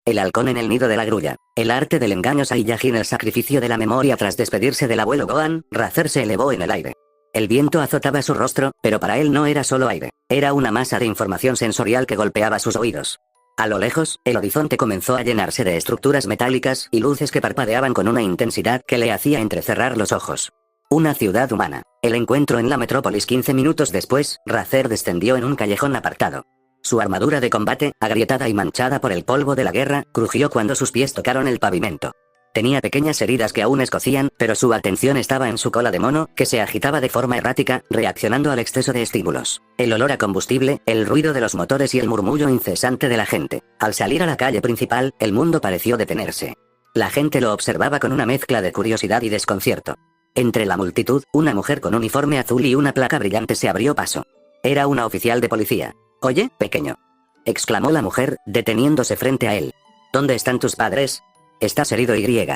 El halcón en el nido de la grulla. El arte del engaño Saiyajin, el sacrificio de la memoria. Tras despedirse del abuelo Gohan, Razer se elevó en el aire. El viento azotaba su rostro, pero para él no era solo aire. Era una masa de información sensorial que golpeaba sus oídos. A lo lejos, el horizonte comenzó a llenarse de estructuras metálicas y luces que parpadeaban con una intensidad que le hacía entrecerrar los ojos. Una ciudad humana. El encuentro en la metrópolis. 15 minutos después, Razer descendió en un callejón apartado. Su armadura de combate, agrietada y manchada por el polvo de la guerra, crujió cuando sus pies tocaron el pavimento. Tenía pequeñas heridas que aún escocían, pero su atención estaba en su cola de mono, que se agitaba de forma errática, reaccionando al exceso de estímulos. El olor a combustible, el ruido de los motores y el murmullo incesante de la gente. Al salir a la calle principal, el mundo pareció detenerse. La gente lo observaba con una mezcla de curiosidad y desconcierto. Entre la multitud, una mujer con uniforme azul y una placa brillante se abrió paso. Era una oficial de policía. «Oye, pequeño», exclamó la mujer, deteniéndose frente a él. «¿Dónde están tus padres? Estás herido y...».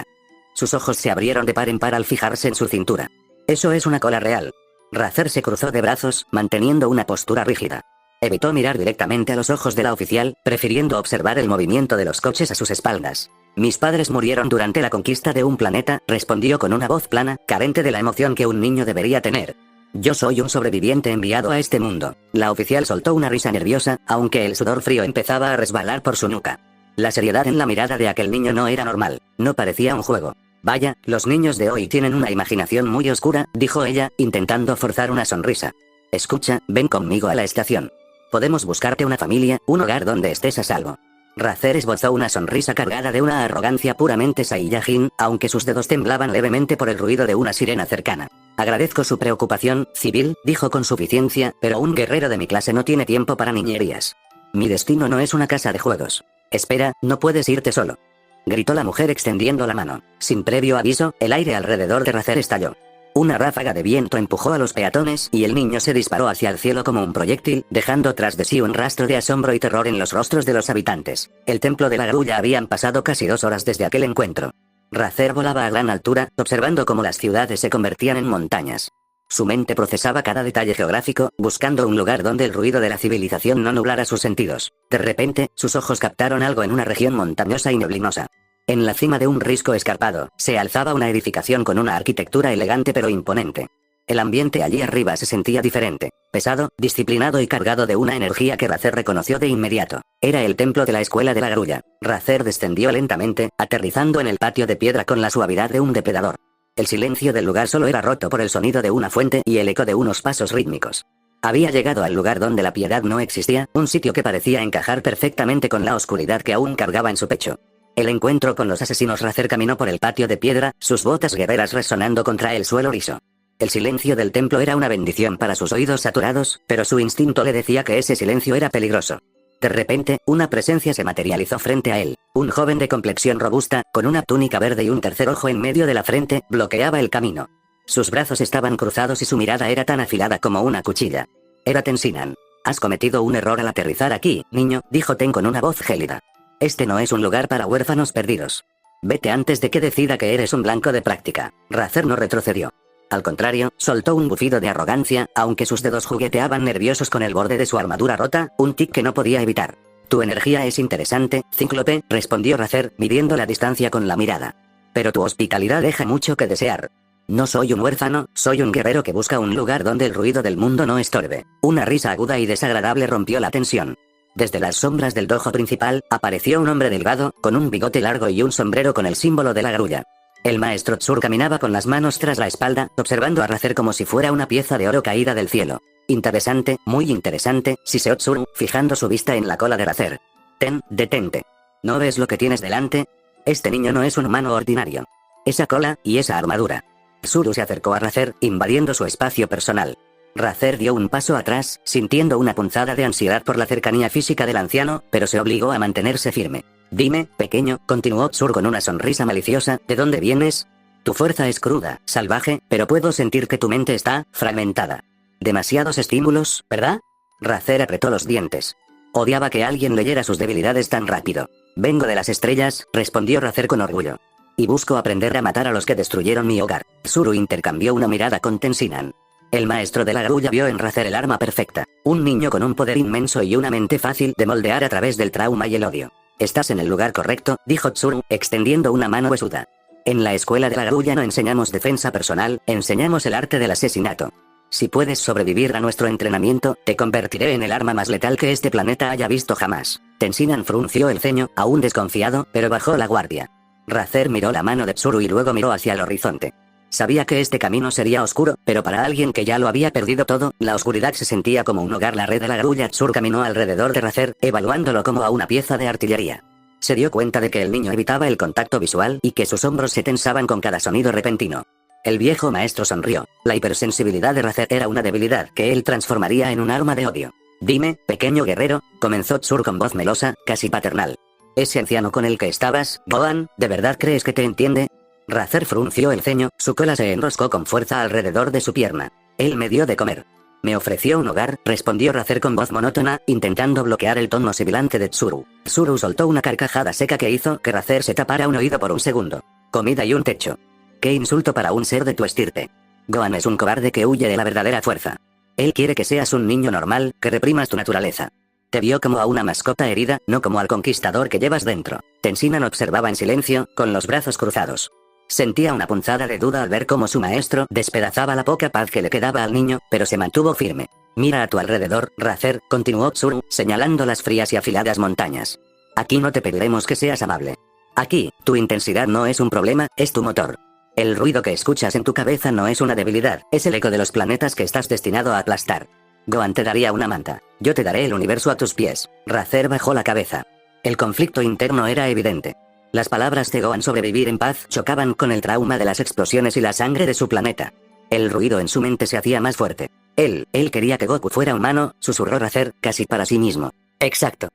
Sus ojos se abrieron de par en par al fijarse en su cintura. «Eso es una cola real». Razer se cruzó de brazos, manteniendo una postura rígida. Evitó mirar directamente a los ojos de la oficial, prefiriendo observar el movimiento de los coches a sus espaldas. «Mis padres murieron durante la conquista de un planeta», respondió con una voz plana, carente de la emoción que un niño debería tener. «Yo soy un sobreviviente enviado a este mundo». La oficial soltó una risa nerviosa, aunque el sudor frío empezaba a resbalar por su nuca. La seriedad en la mirada de aquel niño no era normal, no parecía un juego. «Vaya, los niños de hoy tienen una imaginación muy oscura», dijo ella, intentando forzar una sonrisa. «Escucha, ven conmigo a la estación. Podemos buscarte una familia, un hogar donde estés a salvo». Razer esbozó una sonrisa cargada de una arrogancia puramente Saiyajin, aunque sus dedos temblaban levemente por el ruido de una sirena cercana. «Agradezco su preocupación, civil», dijo con suficiencia, «pero un guerrero de mi clase no tiene tiempo para niñerías. Mi destino no es una casa de juegos». «Espera, no puedes irte solo», gritó la mujer extendiendo la mano. Sin previo aviso, el aire alrededor de Razer estalló. Una ráfaga de viento empujó a los peatones y el niño se disparó hacia el cielo como un proyectil, dejando tras de sí un rastro de asombro y terror en los rostros de los habitantes. El templo de la grulla habían pasado casi 2 horas desde aquel encuentro. Razer volaba a gran altura, observando cómo las ciudades se convertían en montañas. Su mente procesaba cada detalle geográfico, buscando un lugar donde el ruido de la civilización no nublara sus sentidos. De repente, sus ojos captaron algo en una región montañosa y neblinosa. En la cima de un risco escarpado, se alzaba una edificación con una arquitectura elegante pero imponente. El ambiente allí arriba se sentía diferente, pesado, disciplinado y cargado de una energía que Razer reconoció de inmediato. Era el templo de la escuela de la grulla. Razer descendió lentamente, aterrizando en el patio de piedra con la suavidad de un depredador. El silencio del lugar solo era roto por el sonido de una fuente y el eco de unos pasos rítmicos. Había llegado al lugar donde la piedad no existía, un sitio que parecía encajar perfectamente con la oscuridad que aún cargaba en su pecho. El encuentro con los asesinos. Razer caminó por el patio de piedra, sus botas guerreras resonando contra el suelo liso. El silencio del templo era una bendición para sus oídos saturados, pero su instinto le decía que ese silencio era peligroso. De repente, una presencia se materializó frente a él. Un joven de complexión robusta, con una túnica verde y un tercer ojo en medio de la frente, bloqueaba el camino. Sus brazos estaban cruzados y su mirada era tan afilada como una cuchilla. Era Tensinan. «Has cometido un error al aterrizar aquí, niño», dijo Ten con una voz gélida. «Este no es un lugar para huérfanos perdidos. Vete antes de que decida que eres un blanco de práctica». Razer no retrocedió. Al contrario, soltó un bufido de arrogancia, aunque sus dedos jugueteaban nerviosos con el borde de su armadura rota, un tic que no podía evitar. «Tu energía es interesante, Cíclope», respondió Razer, midiendo la distancia con la mirada. «Pero tu hospitalidad deja mucho que desear». «No soy un huérfano, soy un guerrero que busca un lugar donde el ruido del mundo no estorbe». Una risa aguda y desagradable rompió la tensión. Desde las sombras del dojo principal, apareció un hombre delgado, con un bigote largo y un sombrero con el símbolo de la grulla. El maestro Tsur caminaba con las manos tras la espalda, observando a Razer como si fuera una pieza de oro caída del cielo. «Interesante, muy interesante», siseó Tsur, fijando su vista en la cola de Razer. «Ten, detente. ¿No ves lo que tienes delante? Este niño no es un humano ordinario. Esa cola, y esa armadura». Tsuru se acercó a Razer, invadiendo su espacio personal. Razer dio un paso atrás, sintiendo una punzada de ansiedad por la cercanía física del anciano, pero se obligó a mantenerse firme. «Dime, pequeño», continuó Tsur con una sonrisa maliciosa, «¿de dónde vienes? Tu fuerza es cruda, salvaje, pero puedo sentir que tu mente está fragmentada. Demasiados estímulos, ¿verdad?» Razer apretó los dientes. Odiaba que alguien leyera sus debilidades tan rápido. «Vengo de las estrellas», respondió Razer con orgullo. «Y busco aprender a matar a los que destruyeron mi hogar». Tsuru intercambió una mirada con Tensinan. El maestro de la grulla vio en Razer el arma perfecta. Un niño con un poder inmenso y una mente fácil de moldear a través del trauma y el odio. Estás en el lugar correcto, dijo Tsuru, extendiendo una mano huesuda. En la escuela de la Garulla no enseñamos defensa personal, enseñamos el arte del asesinato. Si puedes sobrevivir a nuestro entrenamiento, te convertiré en el arma más letal que este planeta haya visto jamás. Tensinan frunció el ceño, aún desconfiado, pero bajó la guardia. Razer miró la mano de Tsuru y luego miró hacia el horizonte. Sabía que este camino sería oscuro, pero para alguien que ya lo había perdido todo, la oscuridad se sentía como un hogar. La red de la Garulla. Tsuru caminó alrededor de Razer, evaluándolo como a una pieza de artillería. Se dio cuenta de que el niño evitaba el contacto visual y que sus hombros se tensaban con cada sonido repentino. El viejo maestro sonrió. La hipersensibilidad de Razer era una debilidad que él transformaría en un arma de odio. Dime, pequeño guerrero, comenzó Tsuru con voz melosa, casi paternal. Ese anciano con el que estabas, Gohan, ¿de verdad crees que te entiende? Razer frunció el ceño, su cola se enroscó con fuerza alrededor de su pierna. Él me dio de comer. Me ofreció un hogar, respondió Razer con voz monótona, intentando bloquear el tono sibilante de Tsuru. Tsuru soltó una carcajada seca que hizo que Razer se tapara un oído por un segundo. Comida y un techo. ¡Qué insulto para un ser de tu estirpe! Gohan es un cobarde que huye de la verdadera fuerza. Él quiere que seas un niño normal, que reprimas tu naturaleza. Te vio como a una mascota herida, no como al conquistador que llevas dentro. Tensinan observaba en silencio, con los brazos cruzados. Sentía una punzada de duda al ver cómo su maestro despedazaba la poca paz que le quedaba al niño, pero se mantuvo firme. Mira a tu alrededor, Razer, continuó Tsuru, señalando las frías y afiladas montañas. Aquí no te pediremos que seas amable. Aquí, tu intensidad no es un problema, es tu motor. El ruido que escuchas en tu cabeza no es una debilidad, es el eco de los planetas que estás destinado a aplastar. Gohan te daría una manta. Yo te daré el universo a tus pies. Razer bajó la cabeza. El conflicto interno era evidente. Las palabras de Gohan sobre vivir en paz chocaban con el trauma de las explosiones y la sangre de su planeta. El ruido en su mente se hacía más fuerte. Él quería que Goku fuera humano, susurró Razer, casi para sí mismo. Exacto.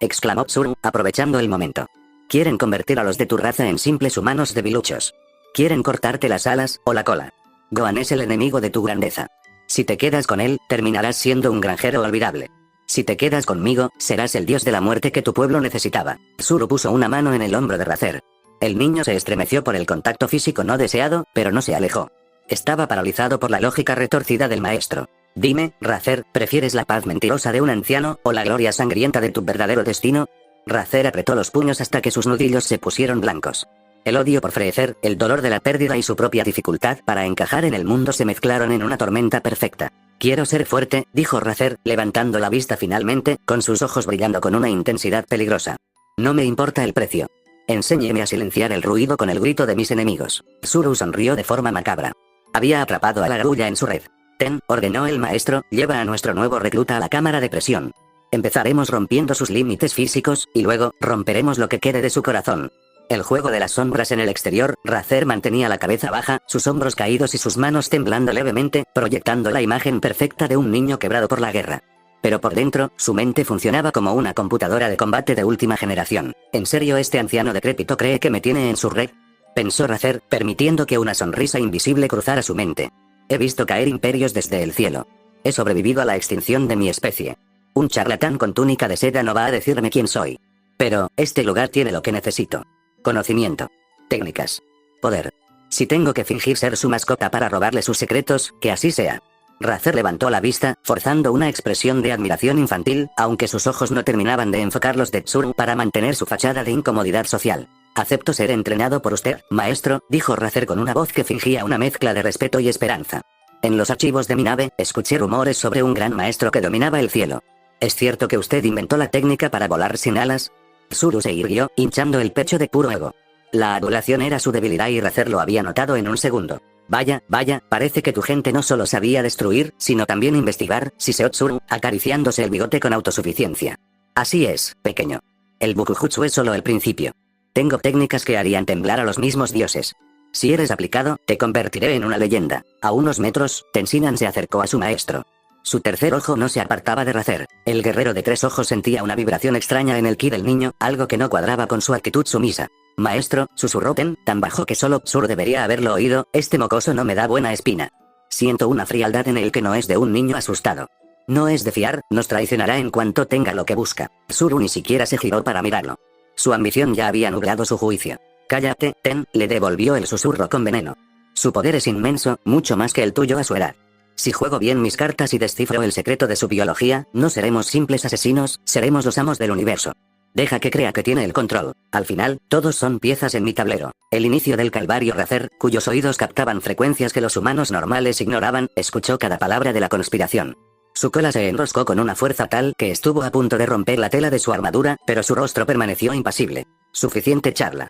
Exclamó Tsuru, aprovechando el momento. Quieren convertir a los de tu raza en simples humanos debiluchos. Quieren cortarte las alas, o la cola. Gohan es el enemigo de tu grandeza. Si te quedas con él, terminarás siendo un granjero olvidable. Si te quedas conmigo, serás el dios de la muerte que tu pueblo necesitaba. Tsuru puso una mano en el hombro de Razer. El niño se estremeció por el contacto físico no deseado, pero no se alejó. Estaba paralizado por la lógica retorcida del maestro. Dime, Razer, ¿prefieres la paz mentirosa de un anciano, o la gloria sangrienta de tu verdadero destino? Razer apretó los puños hasta que sus nudillos se pusieron blancos. El odio por Freezer, el dolor de la pérdida y su propia dificultad para encajar en el mundo se mezclaron en una tormenta perfecta. Quiero ser fuerte, dijo Razer, levantando la vista finalmente, con sus ojos brillando con una intensidad peligrosa. No me importa el precio. Enséñeme a silenciar el ruido con el grito de mis enemigos. Tsuru sonrió de forma macabra. Había atrapado a la Garulla en su red. Ten, ordenó el maestro, lleva a nuestro nuevo recluta a la cámara de presión. Empezaremos rompiendo sus límites físicos, y luego, romperemos lo que quede de su corazón. El juego de las sombras en el exterior, Razer mantenía la cabeza baja, sus hombros caídos y sus manos temblando levemente, proyectando la imagen perfecta de un niño quebrado por la guerra. Pero por dentro, su mente funcionaba como una computadora de combate de última generación. ¿En serio este anciano decrépito cree que me tiene en su red? Pensó Razer, permitiendo que una sonrisa invisible cruzara su mente. He visto caer imperios desde el cielo. He sobrevivido a la extinción de mi especie. Un charlatán con túnica de seda no va a decirme quién soy. Pero, este lugar tiene lo que necesito. Conocimiento. Técnicas. Poder. Si tengo que fingir ser su mascota para robarle sus secretos, que así sea. Razer levantó la vista, forzando una expresión de admiración infantil, aunque sus ojos no terminaban de enfocar los de Tsuru para mantener su fachada de incomodidad social. Acepto ser entrenado por usted, maestro, dijo Razer con una voz que fingía una mezcla de respeto y esperanza. En los archivos de mi nave, escuché rumores sobre un gran maestro que dominaba el cielo. ¿Es cierto que usted inventó la técnica para volar sin alas? Tsuru se irguió, hinchando el pecho de puro ego. La adulación era su debilidad y Razer lo había notado en un segundo. Vaya, parece que tu gente no solo sabía destruir, sino también investigar, siseó Tsuru, acariciándose el bigote con autosuficiencia. Así es, pequeño. El Bukujutsu es solo el principio. Tengo técnicas que harían temblar a los mismos dioses. Si eres aplicado, te convertiré en una leyenda. A unos metros, Tensinan se acercó a su maestro. Su tercer ojo no se apartaba de Razer. El guerrero de tres ojos sentía una vibración extraña en el ki del niño, algo que no cuadraba con su actitud sumisa. Maestro, susurró Ten, tan bajo que solo Tsuru debería haberlo oído, este mocoso no me da buena espina. Siento una frialdad en el que no es de un niño asustado. No es de fiar, nos traicionará en cuanto tenga lo que busca. Tsuru ni siquiera se giró para mirarlo. Su ambición ya había nublado su juicio. Cállate, Ten, le devolvió el susurro con veneno. Su poder es inmenso, mucho más que el tuyo a su edad. Si juego bien mis cartas y descifro el secreto de su biología, no seremos simples asesinos, seremos los amos del universo. Deja que crea que tiene el control. Al final, todos son piezas en mi tablero. El inicio del calvario. Razer, cuyos oídos captaban frecuencias que los humanos normales ignoraban, escuchó cada palabra de la conspiración. Su cola se enroscó con una fuerza tal que estuvo a punto de romper la tela de su armadura, pero su rostro permaneció impasible. Suficiente charla,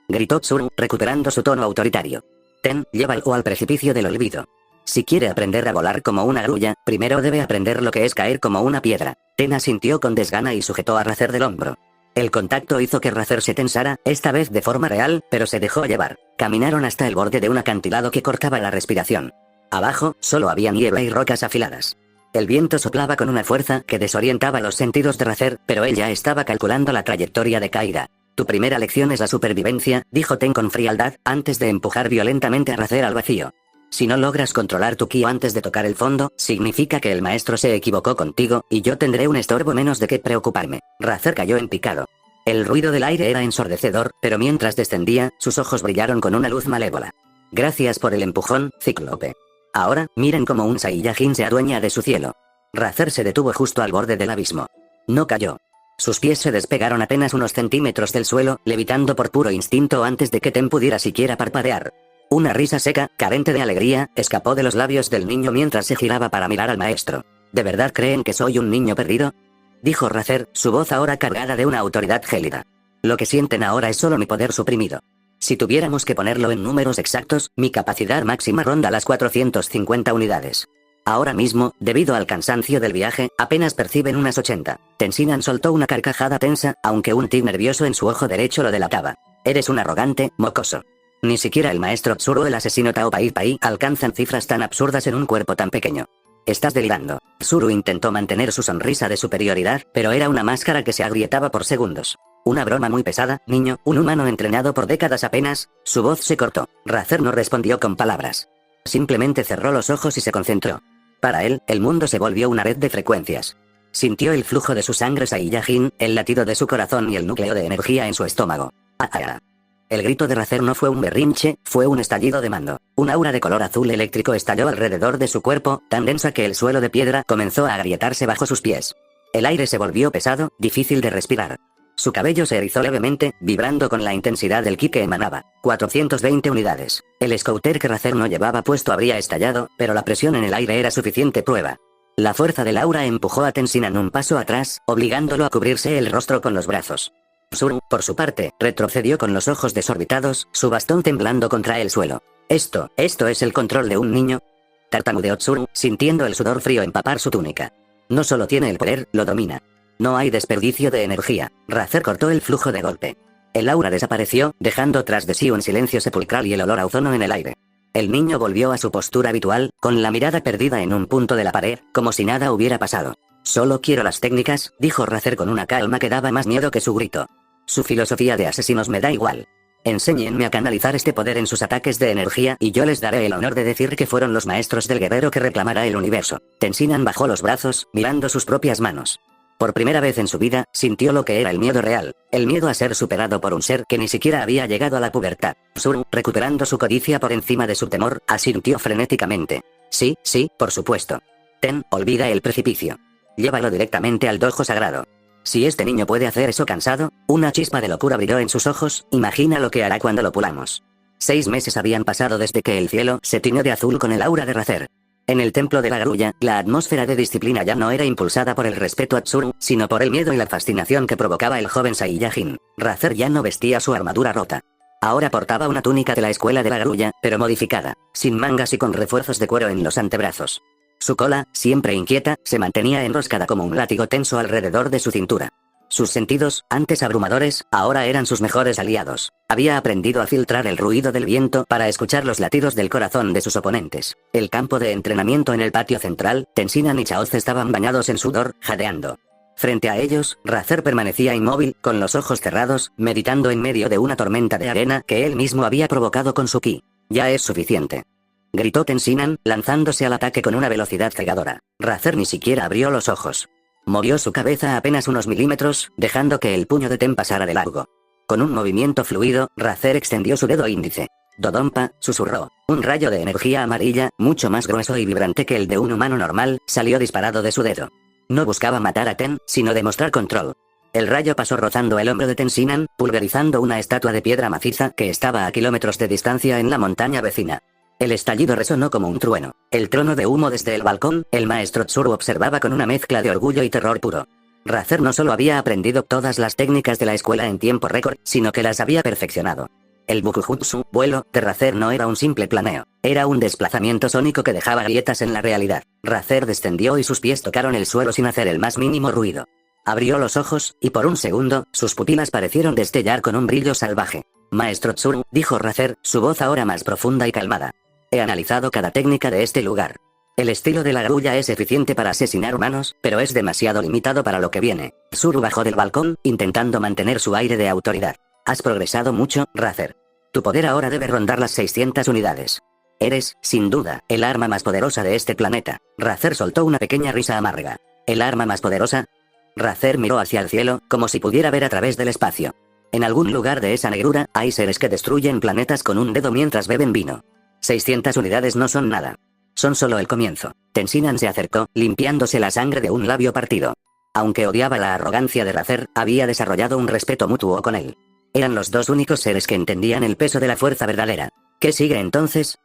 gritó Tsuru, recuperando su tono autoritario. Ten, llévalo al precipicio del olvido. Si quiere aprender a volar como una grulla, primero debe aprender lo que es caer como una piedra. Ten asintió con desgana y sujetó a Razer del hombro. El contacto hizo que Razer se tensara, esta vez de forma real, pero se dejó llevar. Caminaron hasta el borde de un acantilado que cortaba la respiración. Abajo, solo había niebla y rocas afiladas. El viento soplaba con una fuerza que desorientaba los sentidos de Razer, pero él ya estaba calculando la trayectoria de caída. Tu primera lección es la supervivencia, dijo Ten con frialdad, antes de empujar violentamente a Razer al vacío. Si no logras controlar tu ki antes de tocar el fondo, significa que el maestro se equivocó contigo, y yo tendré un estorbo menos de qué preocuparme. Razer cayó en picado. El ruido del aire era ensordecedor, pero mientras descendía, sus ojos brillaron con una luz malévola. Gracias por el empujón, Cíclope. Ahora, miren cómo un Saiyajin se adueña de su cielo. Razer se detuvo justo al borde del abismo. No cayó. Sus pies se despegaron apenas unos centímetros del suelo, levitando por puro instinto antes de que Ten pudiera siquiera parpadear. Una risa seca, carente de alegría, escapó de los labios del niño mientras se giraba para mirar al maestro. ¿De verdad creen que soy un niño perdido?, dijo Razer, su voz ahora cargada de una autoridad gélida. Lo que sienten ahora es solo mi poder suprimido. Si tuviéramos que ponerlo en números exactos, mi capacidad máxima ronda las 450 unidades. Ahora mismo, debido al cansancio del viaje, apenas perciben unas 80. Tensinan soltó una carcajada tensa, aunque un tic nervioso en su ojo derecho lo delataba. Eres un arrogante, mocoso. Ni siquiera el maestro Tsuru o el asesino Tao Pai Pai alcanzan cifras tan absurdas en un cuerpo tan pequeño. Estás delirando. Tsuru intentó mantener su sonrisa de superioridad, pero era una máscara que se agrietaba por segundos. Una broma muy pesada, niño, un humano entrenado por décadas apenas. Su voz se cortó. Razer no respondió con palabras. Simplemente cerró los ojos y se concentró. Para él, el mundo se volvió una red de frecuencias. Sintió el flujo de su sangre Saiyajin, el latido de su corazón y el núcleo de energía en su estómago. ¡Ah! El grito de Razer no fue un berrinche, fue un estallido de mando. Un aura de color azul eléctrico estalló alrededor de su cuerpo, tan densa que el suelo de piedra comenzó a agrietarse bajo sus pies. El aire se volvió pesado, difícil de respirar. Su cabello se erizó levemente, vibrando con la intensidad del ki que emanaba. 420 unidades. El scouter que Razer no llevaba puesto habría estallado, pero la presión en el aire era suficiente prueba. La fuerza del aura empujó a Tensinan un paso atrás, obligándolo a cubrirse el rostro con los brazos. Tsuru, por su parte, retrocedió con los ojos desorbitados, su bastón temblando contra el suelo. Esto es el control de un niño. Tartamudeó Tsuru, sintiendo el sudor frío empapar su túnica. No solo tiene el poder, lo domina. No hay desperdicio de energía. Razer cortó el flujo de golpe. El aura desapareció, dejando tras de sí un silencio sepulcral y el olor a ozono en el aire. El niño volvió a su postura habitual, con la mirada perdida en un punto de la pared, como si nada hubiera pasado. Solo quiero las técnicas, dijo Razer con una calma que daba más miedo que su grito. Su filosofía de asesinos me da igual. Enséñenme a canalizar este poder en sus ataques de energía y yo les daré el honor de decir que fueron los maestros del guerrero que reclamará el universo. Tensinan bajó los brazos, mirando sus propias manos. Por primera vez en su vida, sintió lo que era el miedo real, el miedo a ser superado por un ser que ni siquiera había llegado a la pubertad. Tsuru, recuperando su codicia por encima de su temor, asintió frenéticamente. Sí, por supuesto. Ten, olvida el precipicio. Llévalo directamente al dojo sagrado. Si este niño puede hacer eso cansado, una chispa de locura brilló en sus ojos, imagina lo que hará cuando lo pulamos. 6 meses habían pasado desde que el cielo se tiñó de azul con el aura de Razer. En el templo de la grulla, la atmósfera de disciplina ya no era impulsada por el respeto a Tsuru, sino por el miedo y la fascinación que provocaba el joven Saiyajin. Razer ya no vestía su armadura rota. Ahora portaba una túnica de la escuela de la grulla, pero modificada, sin mangas y con refuerzos de cuero en los antebrazos. Su cola, siempre inquieta, se mantenía enroscada como un látigo tenso alrededor de su cintura. Sus sentidos, antes abrumadores, ahora eran sus mejores aliados. Había aprendido a filtrar el ruido del viento para escuchar los latidos del corazón de sus oponentes. El campo de entrenamiento en el patio central, Tensinan y Chaoz estaban bañados en sudor, jadeando. Frente a ellos, Razer permanecía inmóvil, con los ojos cerrados, meditando en medio de una tormenta de arena que él mismo había provocado con su ki. Ya es suficiente, gritó Tensinan, lanzándose al ataque con una velocidad cegadora. Razer ni siquiera abrió los ojos. Movió su cabeza apenas unos milímetros, dejando que el puño de Ten pasara de largo. Con un movimiento fluido, Razer extendió su dedo índice. Dodonpa, susurró. Un rayo de energía amarilla, mucho más grueso y vibrante que el de un humano normal, salió disparado de su dedo. No buscaba matar a Ten, sino demostrar control. El rayo pasó rozando el hombro de Tensinan, pulverizando una estatua de piedra maciza que estaba a kilómetros de distancia en la montaña vecina. El estallido resonó como un trueno. El trono de humo desde el balcón, el maestro Tsuru observaba con una mezcla de orgullo y terror puro. Rather no solo había aprendido todas las técnicas de la escuela en tiempo récord, sino que las había perfeccionado. El Bukujutsu, vuelo, de Rather no era un simple planeo. Era un desplazamiento sónico que dejaba grietas en la realidad. Rather descendió y sus pies tocaron el suelo sin hacer el más mínimo ruido. Abrió los ojos, y por un segundo, sus pupilas parecieron destellar con un brillo salvaje. Maestro Tsuru, dijo Rather, su voz ahora más profunda y calmada. He analizado cada técnica de este lugar. El estilo de la grulla es eficiente para asesinar humanos, pero es demasiado limitado para lo que viene. Tsuru bajó del balcón, intentando mantener su aire de autoridad. Has progresado mucho, Rather. Tu poder ahora debe rondar las 600 unidades. Eres, sin duda, el arma más poderosa de este planeta. Rather soltó una pequeña risa amarga. ¿El arma más poderosa? Rather miró hacia el cielo, como si pudiera ver a través del espacio. En algún lugar de esa negrura, hay seres que destruyen planetas con un dedo mientras beben vino. 600 unidades no son nada. Son solo el comienzo. Tensinan se acercó, limpiándose la sangre de un labio partido. Aunque odiaba la arrogancia de Rather, había desarrollado un respeto mutuo con él. Eran los dos únicos seres que entendían el peso de la fuerza verdadera. ¿Qué sigue entonces?,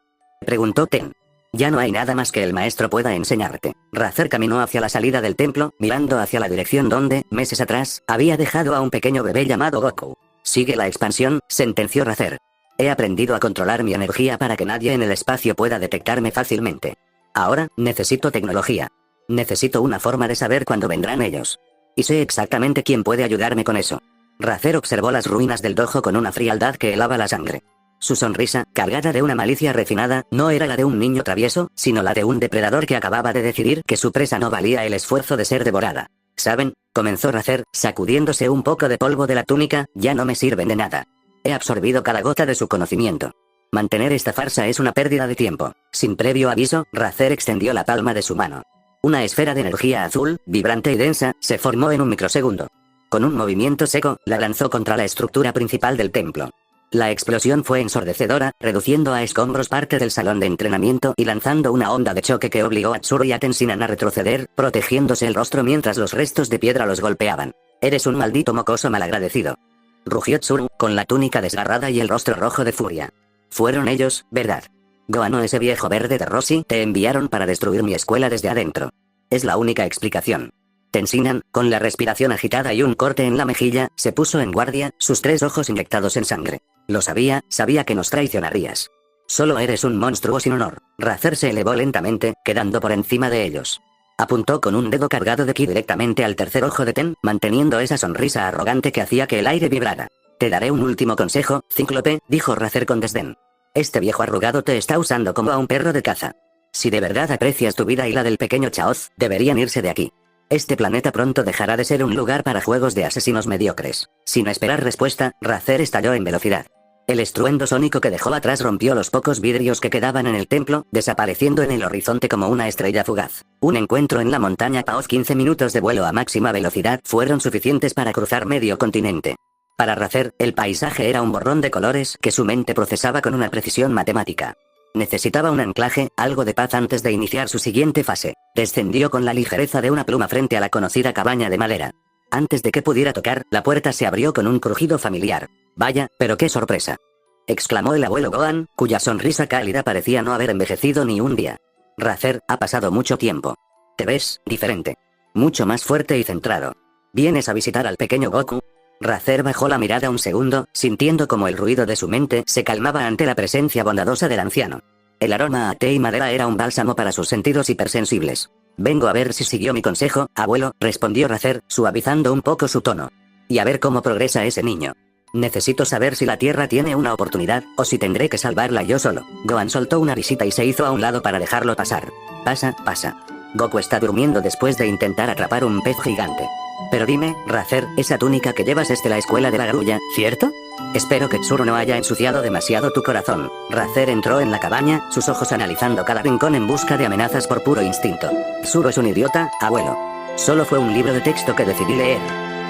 preguntó Ten. Ya no hay nada más que el maestro pueda enseñarte. Rather caminó hacia la salida del templo, mirando hacia la dirección donde, meses atrás, había dejado a un pequeño bebé llamado Goku. Sigue la expansión, sentenció Rather. He aprendido a controlar mi energía para que nadie en el espacio pueda detectarme fácilmente. Ahora, necesito tecnología. Necesito una forma de saber cuándo vendrán ellos. Y sé exactamente quién puede ayudarme con eso. Rather observó las ruinas del dojo con una frialdad que helaba la sangre. Su sonrisa, cargada de una malicia refinada, no era la de un niño travieso, sino la de un depredador que acababa de decidir que su presa no valía el esfuerzo de ser devorada. ¿Saben?, comenzó Rather, sacudiéndose un poco de polvo de la túnica, ya no me sirven de nada. He absorbido cada gota de su conocimiento. Mantener esta farsa es una pérdida de tiempo. Sin previo aviso, Rather extendió la palma de su mano. Una esfera de energía azul, vibrante y densa, se formó en un microsegundo. Con un movimiento seco, la lanzó contra la estructura principal del templo. La explosión fue ensordecedora, reduciendo a escombros parte del salón de entrenamiento y lanzando una onda de choque que obligó a Tsuru y a Tensinan a retroceder, protegiéndose el rostro mientras los restos de piedra los golpeaban. Eres un maldito mocoso malagradecido. Rugió Tsuru, con la túnica desgarrada y el rostro rojo de furia. Fueron ellos, ¿verdad? Gohan o ese viejo verde de Rossi te enviaron para destruir mi escuela desde adentro. Es la única explicación. Tensinan, con la respiración agitada y un corte en la mejilla, se puso en guardia, sus 3 ojos inyectados en sangre. Lo sabía que nos traicionarías. Solo eres un monstruo sin honor. Rather se elevó lentamente, quedando por encima de ellos. Apuntó con un dedo cargado de ki directamente al tercer ojo de Ten, manteniendo esa sonrisa arrogante que hacía que el aire vibrara. Te daré un último consejo, Cíclope, dijo Rather con desdén. Este viejo arrugado te está usando como a un perro de caza. Si de verdad aprecias tu vida y la del pequeño Chaoz, deberían irse de aquí. Este planeta pronto dejará de ser un lugar para juegos de asesinos mediocres. Sin esperar respuesta, Rather estalló en velocidad. El estruendo sónico que dejó atrás rompió los pocos vidrios que quedaban en el templo, desapareciendo en el horizonte como una estrella fugaz. Un encuentro en la montaña Paoz. 15 minutos de vuelo a máxima velocidad fueron suficientes para cruzar medio continente. Para Rather, el paisaje era un borrón de colores que su mente procesaba con una precisión matemática. Necesitaba un anclaje, algo de paz antes de iniciar su siguiente fase. Descendió con la ligereza de una pluma frente a la conocida cabaña de madera. Antes de que pudiera tocar, la puerta se abrió con un crujido familiar. Vaya, pero qué sorpresa, exclamó el abuelo Gohan, cuya sonrisa cálida parecía no haber envejecido ni un día. Rather, ha pasado mucho tiempo. Te ves diferente. Mucho más fuerte y centrado. ¿Vienes a visitar al pequeño Goku? Rather bajó la mirada un segundo, sintiendo como el ruido de su mente se calmaba ante la presencia bondadosa del anciano. El aroma a té y madera era un bálsamo para sus sentidos hipersensibles. Vengo a ver si siguió mi consejo, abuelo, respondió Rather, suavizando un poco su tono. Y a ver cómo progresa ese niño. Necesito saber si la Tierra tiene una oportunidad, o si tendré que salvarla yo solo. Gohan soltó una risita y se hizo a un lado para dejarlo pasar. Pasa. Goku está durmiendo después de intentar atrapar un pez gigante. Pero dime, Rather, esa túnica que llevas es de la escuela de la grulla, ¿cierto? Espero que Tsuru no haya ensuciado demasiado tu corazón. Rather entró en la cabaña, sus ojos analizando cada rincón en busca de amenazas por puro instinto. Tsuru es un idiota, abuelo. Solo fue un libro de texto que decidí leer.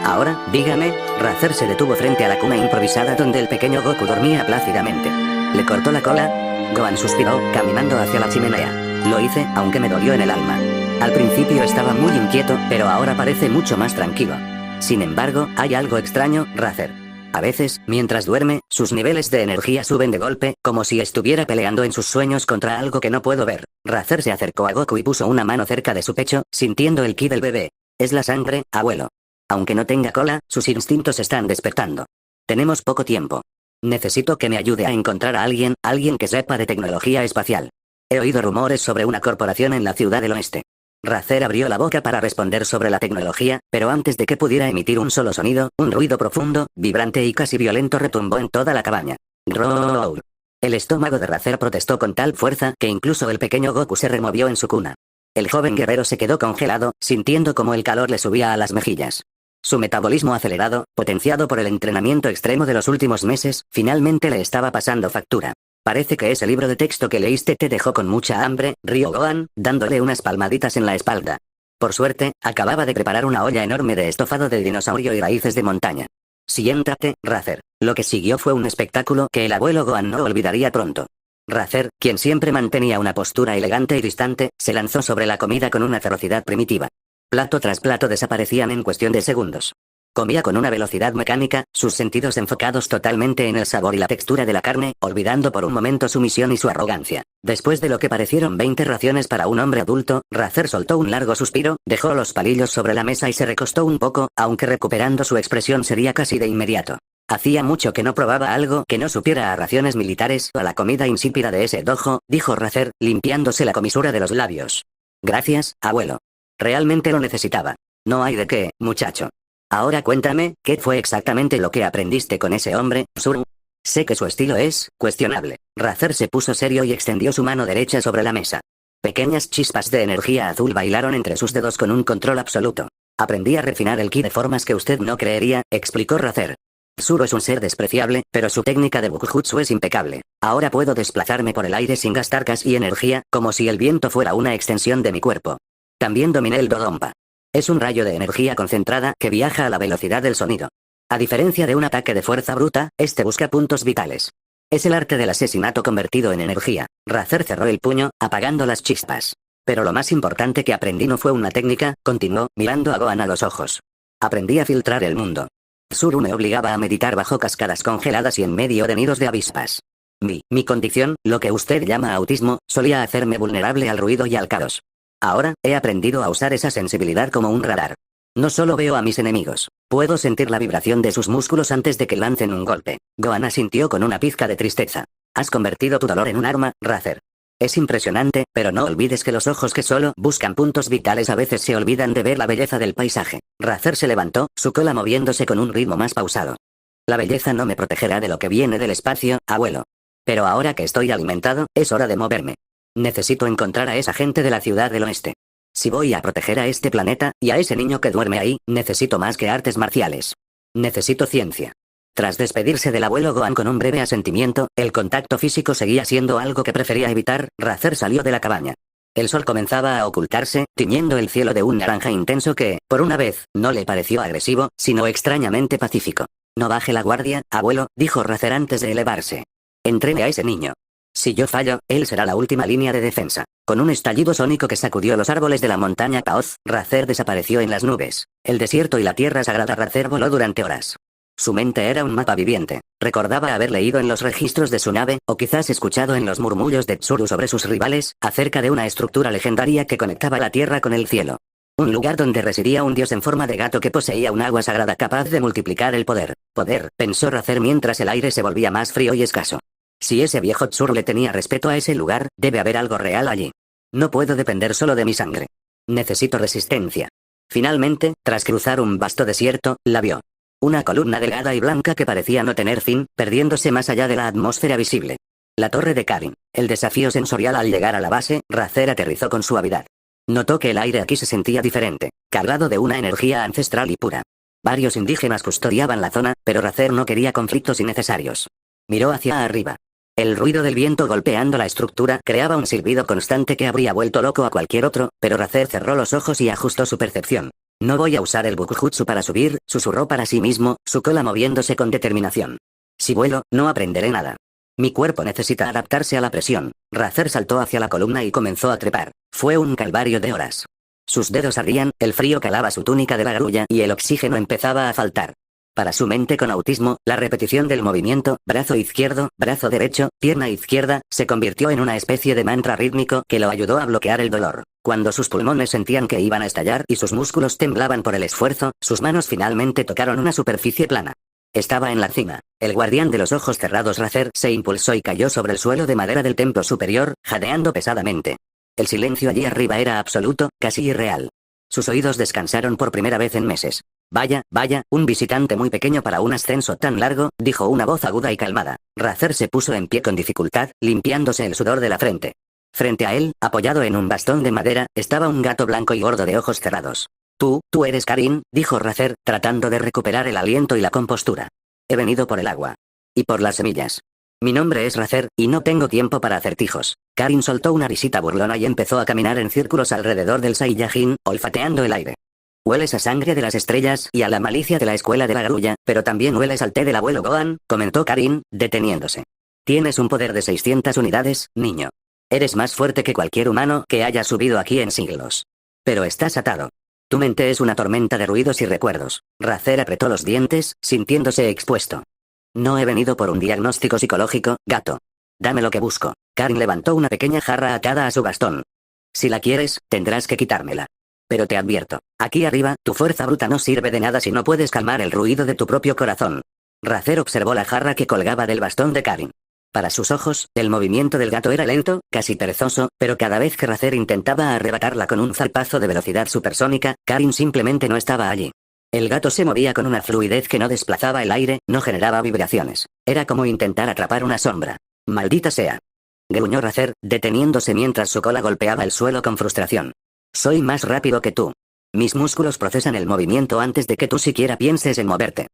Ahora, dígame, Rather se detuvo frente a la cuna improvisada donde el pequeño Goku dormía plácidamente. ¿Le cortó la cola? Gohan suspiró, caminando hacia la chimenea. Lo hice, aunque me dolió en el alma. Al principio estaba muy inquieto, pero ahora parece mucho más tranquilo. Sin embargo, hay algo extraño, Rather. A veces, mientras duerme, sus niveles de energía suben de golpe, como si estuviera peleando en sus sueños contra algo que no puedo ver. Rather se acercó a Goku y puso una mano cerca de su pecho, sintiendo el ki del bebé. Es la sangre, abuelo. Aunque no tenga cola, sus instintos están despertando. Tenemos poco tiempo. Necesito que me ayude a encontrar a alguien que sepa de tecnología espacial. He oído rumores sobre una corporación en la ciudad del oeste. Rather abrió la boca para responder sobre la tecnología, pero antes de que pudiera emitir un solo sonido, un ruido profundo, vibrante y casi violento retumbó en toda la cabaña. ¡Roar! El estómago de Rather protestó con tal fuerza que incluso el pequeño Goku se removió en su cuna. El joven guerrero se quedó congelado, sintiendo como el calor le subía a las mejillas. Su metabolismo acelerado, potenciado por el entrenamiento extremo de los últimos meses, finalmente le estaba pasando factura. Parece que ese libro de texto que leíste te dejó con mucha hambre, rió Gohan, dándole unas palmaditas en la espalda. Por suerte, acababa de preparar una olla enorme de estofado de dinosaurio y raíces de montaña. Siéntate, Rather. Lo que siguió fue un espectáculo que el abuelo Gohan no olvidaría pronto. Rather, quien siempre mantenía una postura elegante y distante, se lanzó sobre la comida con una ferocidad primitiva. Plato tras plato desaparecían en cuestión de segundos. Comía con una velocidad mecánica, sus sentidos enfocados totalmente en el sabor y la textura de la carne, olvidando por un momento su misión y su arrogancia. Después de lo que parecieron 20 raciones para un hombre adulto, Rather soltó un largo suspiro, dejó los palillos sobre la mesa y se recostó un poco, aunque recuperando su expresión sería casi de inmediato. Hacía mucho que no probaba algo que no supiera a raciones militares o a la comida insípida de ese dojo, dijo Rather, limpiándose la comisura de los labios. Gracias, abuelo. Realmente lo necesitaba. No hay de qué, muchacho. Ahora cuéntame, ¿qué fue exactamente lo que aprendiste con ese hombre, Zuru? Sé que su estilo es cuestionable. Rather se puso serio y extendió su mano derecha sobre la mesa. Pequeñas chispas de energía azul bailaron entre sus dedos con un control absoluto. Aprendí a refinar el ki de formas que usted no creería, explicó Rather. Zuru es un ser despreciable, pero su técnica de Bukujutsu es impecable. Ahora puedo desplazarme por el aire sin gastar casi energía, como si el viento fuera una extensión de mi cuerpo. También dominé el Dodonpa. Es un rayo de energía concentrada que viaja a la velocidad del sonido. A diferencia de un ataque de fuerza bruta, este busca puntos vitales. Es el arte del asesinato convertido en energía. Rather cerró el puño, apagando las chispas. Pero lo más importante que aprendí no fue una técnica, continuó, mirando a Gohan a los ojos. Aprendí a filtrar el mundo. Zuru me obligaba a meditar bajo cascadas congeladas y en medio de nidos de avispas. Mi condición, lo que usted llama autismo, solía hacerme vulnerable al ruido y al caos. Ahora, he aprendido a usar esa sensibilidad como un radar. No solo veo a mis enemigos, puedo sentir la vibración de sus músculos antes de que lancen un golpe. Gohan asintió con una pizca de tristeza. Has convertido tu dolor en un arma, Rather. Es impresionante, pero no olvides que los ojos que solo buscan puntos vitales a veces se olvidan de ver la belleza del paisaje. Rather se levantó, su cola moviéndose con un ritmo más pausado. La belleza no me protegerá de lo que viene del espacio, abuelo. Pero ahora que estoy alimentado, es hora de moverme. Necesito encontrar a esa gente de la ciudad del oeste. Si voy a proteger a este planeta, y a ese niño que duerme ahí, necesito más que artes marciales. Necesito ciencia. Tras despedirse del abuelo Gohan con un breve asentimiento, el contacto físico seguía siendo algo que prefería evitar. Rather salió de la cabaña. El sol comenzaba a ocultarse, tiñendo el cielo de un naranja intenso que, por una vez, no le pareció agresivo, sino extrañamente pacífico. No baje la guardia, abuelo, dijo Rather antes de elevarse. Entrene a ese niño. Si yo fallo, él será la última línea de defensa. Con un estallido sónico que sacudió los árboles de la montaña Paoz, Rather desapareció en las nubes. El desierto y la tierra sagrada. Rather voló durante horas. Su mente era un mapa viviente. Recordaba haber leído en los registros de su nave, o quizás escuchado en los murmullos de Tsuru sobre sus rivales, acerca de una estructura legendaria que conectaba la tierra con el cielo. Un lugar donde residía un dios en forma de gato que poseía un agua sagrada capaz de multiplicar el poder. Poder, pensó Rather mientras el aire se volvía más frío y escaso. Si ese viejo Tsuru le tenía respeto a ese lugar, debe haber algo real allí. No puedo depender solo de mi sangre. Necesito resistencia. Finalmente, tras cruzar un vasto desierto, la vio. Una columna delgada y blanca que parecía no tener fin, perdiéndose más allá de la atmósfera visible. La torre de Karin. El desafío sensorial al llegar a la base, Rather aterrizó con suavidad. Notó que el aire aquí se sentía diferente, cargado de una energía ancestral y pura. Varios indígenas custodiaban la zona, pero Rather no quería conflictos innecesarios. Miró hacia arriba. El ruido del viento golpeando la estructura creaba un silbido constante que habría vuelto loco a cualquier otro, pero Rather cerró los ojos y ajustó su percepción. No voy a usar el Bukujutsu para subir, susurró para sí mismo, su cola moviéndose con determinación. Si vuelo, no aprenderé nada. Mi cuerpo necesita adaptarse a la presión. Rather saltó hacia la columna y comenzó a trepar. Fue un calvario de horas. Sus dedos ardían, el frío calaba su túnica de la grulla y el oxígeno empezaba a faltar. Para su mente con autismo, la repetición del movimiento, brazo izquierdo, brazo derecho, pierna izquierda, se convirtió en una especie de mantra rítmico que lo ayudó a bloquear el dolor. Cuando sus pulmones sentían que iban a estallar y sus músculos temblaban por el esfuerzo, sus manos finalmente tocaron una superficie plana. Estaba en la cima. El guardián de los ojos cerrados Razer se impulsó y cayó sobre el suelo de madera del templo superior, jadeando pesadamente. El silencio allí arriba era absoluto, casi irreal. Sus oídos descansaron por primera vez en meses. Vaya, un visitante muy pequeño para un ascenso tan largo, dijo una voz aguda y calmada. Razer se puso en pie con dificultad, limpiándose el sudor de la frente. Frente a él, apoyado en un bastón de madera, estaba un gato blanco y gordo de ojos cerrados. Tú eres Karin, dijo Razer, tratando de recuperar el aliento y la compostura. He venido por el agua. Y por las semillas. Mi nombre es Razer, y no tengo tiempo para acertijos. Karin soltó una risita burlona y empezó a caminar en círculos alrededor del Saiyajin, olfateando el aire. Hueles a sangre de las estrellas y a la malicia de la escuela de la grulla, pero también hueles al té del abuelo Gohan, comentó Karin, deteniéndose. Tienes un poder de 600 unidades, niño. Eres más fuerte que cualquier humano que haya subido aquí en siglos. Pero estás atado. Tu mente es una tormenta de ruidos y recuerdos. Razer apretó los dientes, sintiéndose expuesto. No he venido por un diagnóstico psicológico, gato. Dame lo que busco. Karin levantó una pequeña jarra atada a su bastón. Si la quieres, tendrás que quitármela. Pero te advierto, aquí arriba, tu fuerza bruta no sirve de nada si no puedes calmar el ruido de tu propio corazón. Razer observó la jarra que colgaba del bastón de Karin. Para sus ojos, el movimiento del gato era lento, casi perezoso, pero cada vez que Razer intentaba arrebatarla con un zarpazo de velocidad supersónica, Karin simplemente no estaba allí. El gato se movía con una fluidez que no desplazaba el aire, no generaba vibraciones. Era como intentar atrapar una sombra. Maldita sea. Gruñó Razer, deteniéndose mientras su cola golpeaba el suelo con frustración. Soy más rápido que tú. Mis músculos procesan el movimiento antes de que tú siquiera pienses en moverte.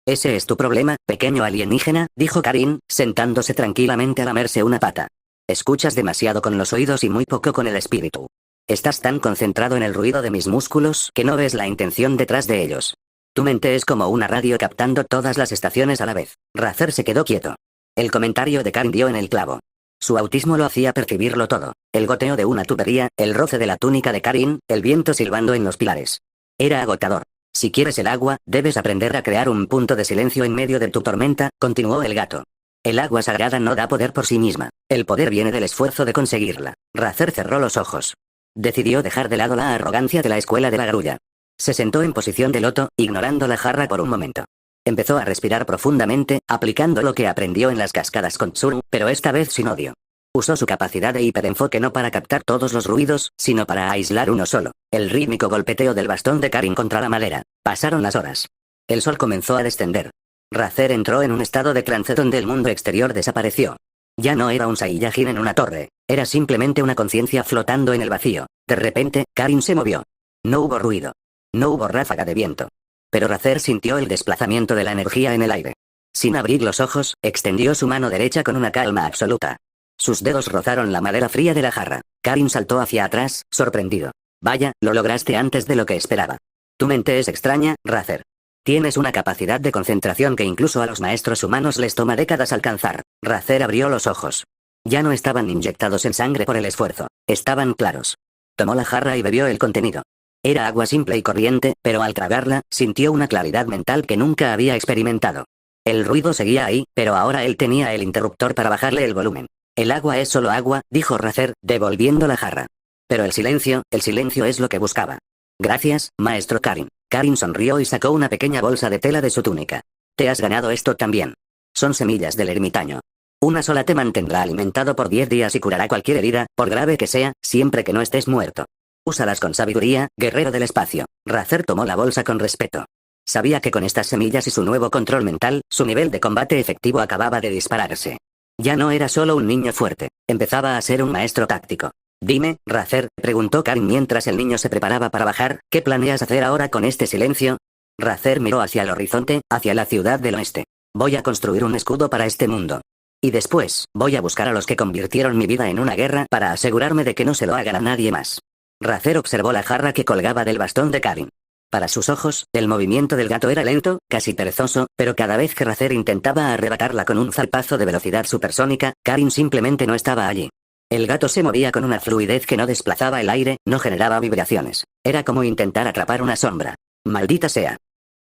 Ese es tu problema, pequeño alienígena, dijo Karin, sentándose tranquilamente a lamerse una pata. Escuchas demasiado con los oídos y muy poco con el espíritu. Estás tan concentrado en el ruido de mis músculos que no ves la intención detrás de ellos. Tu mente es como una radio captando todas las estaciones a la vez. Razer se quedó quieto. El comentario de Karin dio en el clavo. Su autismo lo hacía percibirlo todo. El goteo de una tubería, el roce de la túnica de Karin, el viento silbando en los pilares. Era agotador. Si quieres el agua, debes aprender a crear un punto de silencio en medio de tu tormenta, continuó el gato. El agua sagrada no da poder por sí misma. El poder viene del esfuerzo de conseguirla. Razer cerró los ojos. Decidió dejar de lado la arrogancia de la escuela de la grulla. Se sentó en posición de loto, ignorando la jarra por un momento. Empezó a respirar profundamente, aplicando lo que aprendió en las cascadas con Tsuru, pero esta vez sin odio. Usó su capacidad de hiperenfoque no para captar todos los ruidos, sino para aislar uno solo. El rítmico golpeteo del bastón de Karin contra la madera. Pasaron las horas. El sol comenzó a descender. Razer entró en un estado de trance donde el mundo exterior desapareció. Ya no era un Saiyajin en una torre, era simplemente una conciencia flotando en el vacío. De repente, Karin se movió. No hubo ruido. No hubo ráfaga de viento. Pero Razer sintió el desplazamiento de la energía en el aire. Sin abrir los ojos, extendió su mano derecha con una calma absoluta. Sus dedos rozaron la madera fría de la jarra. Karin saltó hacia atrás, sorprendido. Vaya, lo lograste antes de lo que esperaba. Tu mente es extraña, Razer. Tienes una capacidad de concentración que incluso a los maestros humanos les toma décadas alcanzar. Razer abrió los ojos. Ya no estaban inyectados en sangre por el esfuerzo. Estaban claros. Tomó la jarra y bebió el contenido. Era agua simple y corriente, pero al tragarla, sintió una claridad mental que nunca había experimentado. El ruido seguía ahí, pero ahora él tenía el interruptor para bajarle el volumen. El agua es solo agua, dijo Razer, devolviendo la jarra. Pero el silencio es lo que buscaba. Gracias, maestro Karin. Karin sonrió y sacó una pequeña bolsa de tela de su túnica. Te has ganado esto también. Son semillas del ermitaño. Una sola te mantendrá alimentado por 10 días y curará cualquier herida, por grave que sea, siempre que no estés muerto. Úsalas con sabiduría, guerrero del espacio. Razer tomó la bolsa con respeto. Sabía que con estas semillas y su nuevo control mental, su nivel de combate efectivo acababa de dispararse. Ya no era solo un niño fuerte, empezaba a ser un maestro táctico. Dime, Razer, preguntó Karin mientras el niño se preparaba para bajar, ¿qué planeas hacer ahora con este silencio? Razer miró hacia el horizonte, hacia la ciudad del oeste. Voy a construir un escudo para este mundo. Y después, voy a buscar a los que convirtieron mi vida en una guerra para asegurarme de que no se lo hagan a nadie más. Razer observó la jarra que colgaba del bastón de Karin. Para sus ojos, el movimiento del gato era lento, casi perezoso, pero cada vez que Razer intentaba arrebatarla con un zarpazo de velocidad supersónica, Karin simplemente no estaba allí. El gato se movía con una fluidez que no desplazaba el aire, no generaba vibraciones. Era como intentar atrapar una sombra. Maldita sea.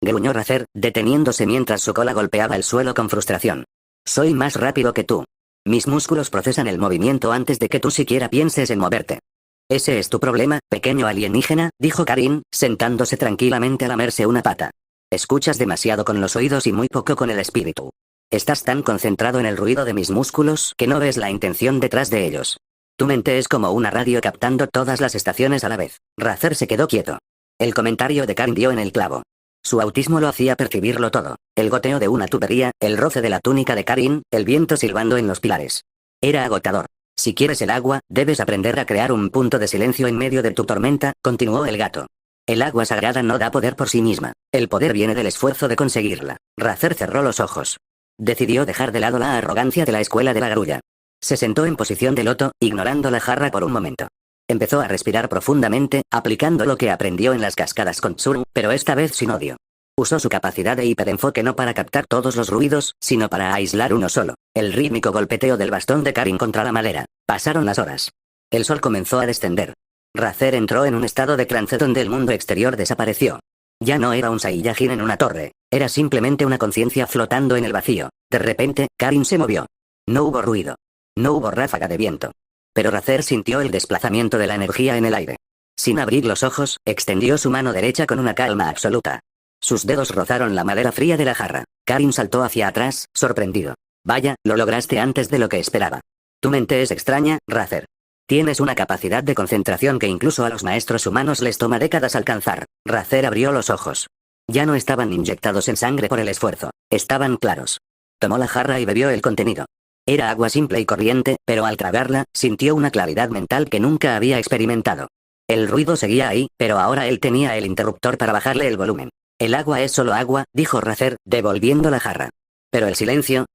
Gruñó Razer, deteniéndose mientras su cola golpeaba el suelo con frustración. Soy más rápido que tú. Mis músculos procesan el movimiento antes de que tú siquiera pienses en moverte. Ese es tu problema, pequeño alienígena, dijo Karin, sentándose tranquilamente a lamerse una pata. Escuchas demasiado con los oídos y muy poco con el espíritu. Estás tan concentrado en el ruido de mis músculos que no ves la intención detrás de ellos. Tu mente es como una radio captando todas las estaciones a la vez. Razer se quedó quieto. El comentario de Karin dio en el clavo. Su autismo lo hacía percibirlo todo. El goteo de una tubería, el roce de la túnica de Karin, el viento silbando en los pilares. Era agotador. Si quieres el agua, debes aprender a crear un punto de silencio en medio de tu tormenta, continuó el gato. El agua sagrada no da poder por sí misma. El poder viene del esfuerzo de conseguirla. Razer cerró los ojos. Decidió dejar de lado la arrogancia de la escuela de la grulla. Se sentó en posición de loto, ignorando la jarra por un momento. Empezó a respirar profundamente, aplicando lo que aprendió en las cascadas con Tsuru, pero esta vez sin odio. Usó su capacidad de hiperenfoque no para captar todos los ruidos, sino para aislar uno solo, el rítmico golpeteo del bastón de Karin contra la madera. Pasaron las horas. El sol comenzó a descender. Razer entró en un estado de trance donde el mundo exterior desapareció. Ya no era un Saiyajin en una torre, era simplemente una conciencia flotando en el vacío. De repente, Karin se movió. No hubo ruido. No hubo ráfaga de viento. Pero Razer sintió el desplazamiento de la energía en el aire. Sin abrir los ojos, extendió su mano derecha con una calma absoluta. Sus dedos rozaron la madera fría de la jarra. Karin saltó hacia atrás, sorprendido. Vaya, lo lograste antes de lo que esperaba. Tu mente es extraña, Razer. Tienes una capacidad de concentración que incluso a los maestros humanos les toma décadas alcanzar. Razer abrió los ojos. Ya no estaban inyectados en sangre por el esfuerzo. Estaban claros. Tomó la jarra y bebió el contenido. Era agua simple y corriente, pero al tragarla, sintió una claridad mental que nunca había experimentado. El ruido seguía ahí, pero ahora él tenía el interruptor para bajarle el volumen. El agua es solo agua, dijo Razer, devolviendo la jarra. Pero el silencio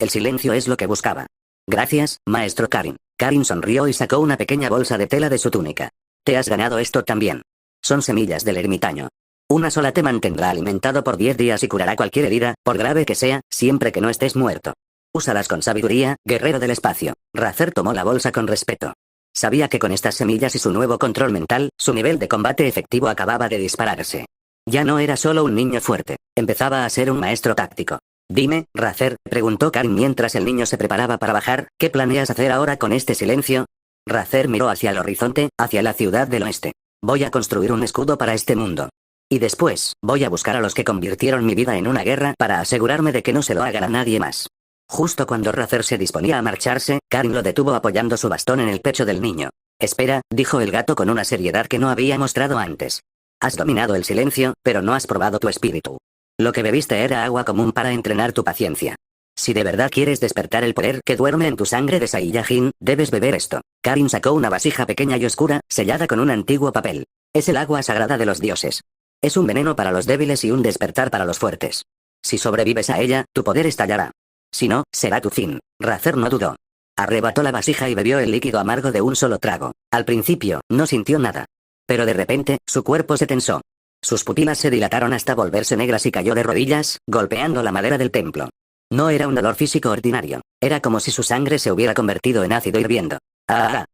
es lo que buscaba. Gracias, maestro Karin. Karin sonrió y sacó una pequeña bolsa de tela de su túnica. Te has ganado esto también. Son semillas del ermitaño. Una sola te mantendrá alimentado por 10 días y curará cualquier herida, por grave que sea, siempre que no estés muerto. Úsalas con sabiduría, guerrero del espacio. Razer tomó la bolsa con respeto. Sabía que con estas semillas y su nuevo control mental, su nivel de combate efectivo acababa de dispararse. Ya no era solo un niño fuerte, empezaba a ser un maestro táctico. Dime, Razer, preguntó Karin mientras el niño se preparaba para bajar, ¿qué planeas hacer ahora con este silencio? Razer miró hacia el horizonte, hacia la ciudad del oeste. Voy a construir un escudo para este mundo. Y después, voy a buscar a los que convirtieron mi vida en una guerra para asegurarme de que no se lo hagan a nadie más. Justo cuando Razer se disponía a marcharse, Karin lo detuvo apoyando su bastón en el pecho del niño. Espera, dijo el gato con una seriedad que no había mostrado antes. Has dominado el silencio, pero no has probado tu espíritu. Lo que bebiste era agua común para entrenar tu paciencia. Si de verdad quieres despertar el poder que duerme en tu sangre de Saiyajin, debes beber esto. Karin sacó una vasija pequeña y oscura, sellada con un antiguo papel. Es el agua sagrada de los dioses. Es un veneno para los débiles y un despertar para los fuertes. Si sobrevives a ella, tu poder estallará. Si no, será tu fin. Razer no dudó. Arrebató la vasija y bebió el líquido amargo de un solo trago. Al principio, no sintió nada. Pero de repente, su cuerpo se tensó. Sus pupilas se dilataron hasta volverse negras y cayó de rodillas, golpeando la madera del templo. No era un dolor físico ordinario. Era como si su sangre se hubiera convertido en ácido hirviendo. ¡Ah!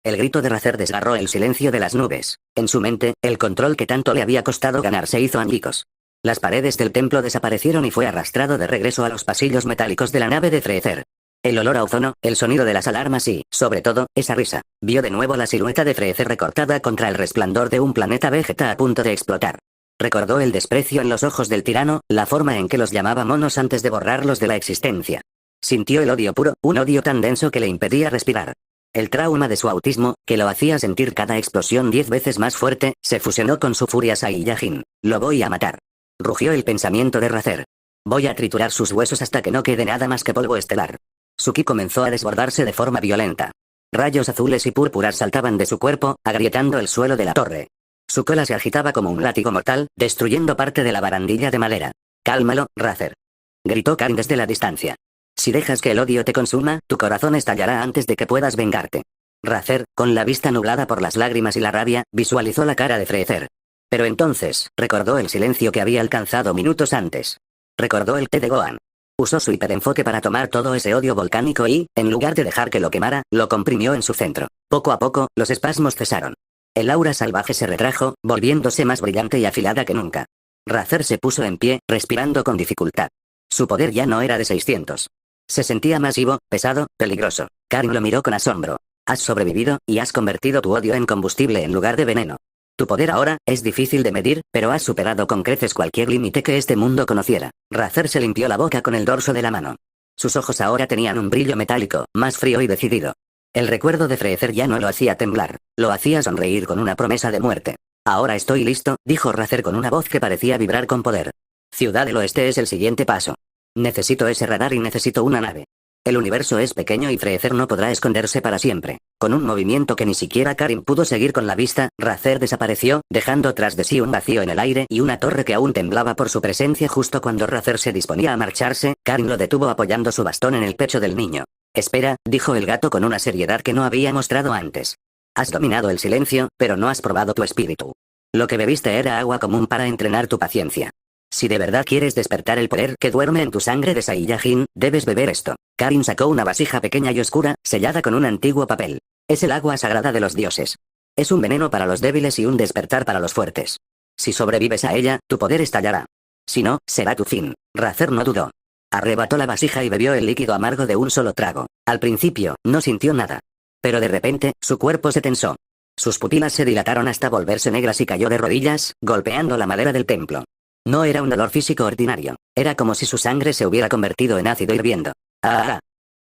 El grito de Razer desgarró el silencio de las nubes. En su mente, el control que tanto le había costado ganar se hizo añicos. Las paredes del templo desaparecieron y fue arrastrado de regreso a los pasillos metálicos de la nave de Freezer. El olor a ozono, el sonido de las alarmas y, sobre todo, esa risa. Vio de nuevo la silueta de Freezer recortada contra el resplandor de un planeta Vegeta a punto de explotar. Recordó el desprecio en los ojos del tirano, la forma en que los llamaba monos antes de borrarlos de la existencia. Sintió el odio puro, un odio tan denso que le impedía respirar. El trauma de su autismo, que lo hacía sentir cada explosión 10 veces más fuerte, se fusionó con su furia Saiyajin. Lo voy a matar. Rugió el pensamiento de Razer. Voy a triturar sus huesos hasta que no quede nada más que polvo estelar. Su ki comenzó a desbordarse de forma violenta. Rayos azules y púrpuras saltaban de su cuerpo, agrietando el suelo de la torre. Su cola se agitaba como un látigo mortal, destruyendo parte de la barandilla de madera. Cálmalo, Razer. Gritó Karin desde la distancia. Si dejas que el odio te consuma, tu corazón estallará antes de que puedas vengarte. Razer, con la vista nublada por las lágrimas y la rabia, visualizó la cara de Freezer. Pero entonces, recordó el silencio que había alcanzado minutos antes. Recordó el té de Gohan. Usó su hiperenfoque para tomar todo ese odio volcánico y, en lugar de dejar que lo quemara, lo comprimió en su centro. Poco a poco, los espasmos cesaron. El aura salvaje se retrajo, volviéndose más brillante y afilada que nunca. Razer se puso en pie, respirando con dificultad. Su poder ya no era de 600. Se sentía masivo, pesado, peligroso. Karin lo miró con asombro. Has sobrevivido, y has convertido tu odio en combustible en lugar de veneno. Tu poder ahora es difícil de medir, pero has superado con creces cualquier límite que este mundo conociera. Razer se limpió la boca con el dorso de la mano. Sus ojos ahora tenían un brillo metálico, más frío y decidido. El recuerdo de Freezer ya no lo hacía temblar, lo hacía sonreír con una promesa de muerte. Ahora estoy listo, dijo Razer con una voz que parecía vibrar con poder. Ciudad del Oeste es el siguiente paso. Necesito ese radar y necesito una nave. El universo es pequeño y Freezer no podrá esconderse para siempre. Con un movimiento que ni siquiera Karin pudo seguir con la vista, Razer desapareció, dejando tras de sí un vacío en el aire y una torre que aún temblaba por su presencia. Justo cuando Razer se disponía a marcharse, Karin lo detuvo apoyando su bastón en el pecho del niño. Espera, dijo el gato con una seriedad que no había mostrado antes. Has dominado el silencio, pero no has probado tu espíritu. Lo que bebiste era agua común para entrenar tu paciencia. Si de verdad quieres despertar el poder que duerme en tu sangre de Saiyajin, debes beber esto. Karin sacó una vasija pequeña y oscura, sellada con un antiguo papel. Es el agua sagrada de los dioses. Es un veneno para los débiles y un despertar para los fuertes. Si sobrevives a ella, tu poder estallará. Si no, será tu fin. Razer no dudó. Arrebató la vasija y bebió el líquido amargo de un solo trago. Al principio, no sintió nada. Pero de repente, su cuerpo se tensó. Sus pupilas se dilataron hasta volverse negras y cayó de rodillas, golpeando la madera del templo. No era un dolor físico ordinario, era como si su sangre se hubiera convertido en ácido hirviendo. ¡Ah!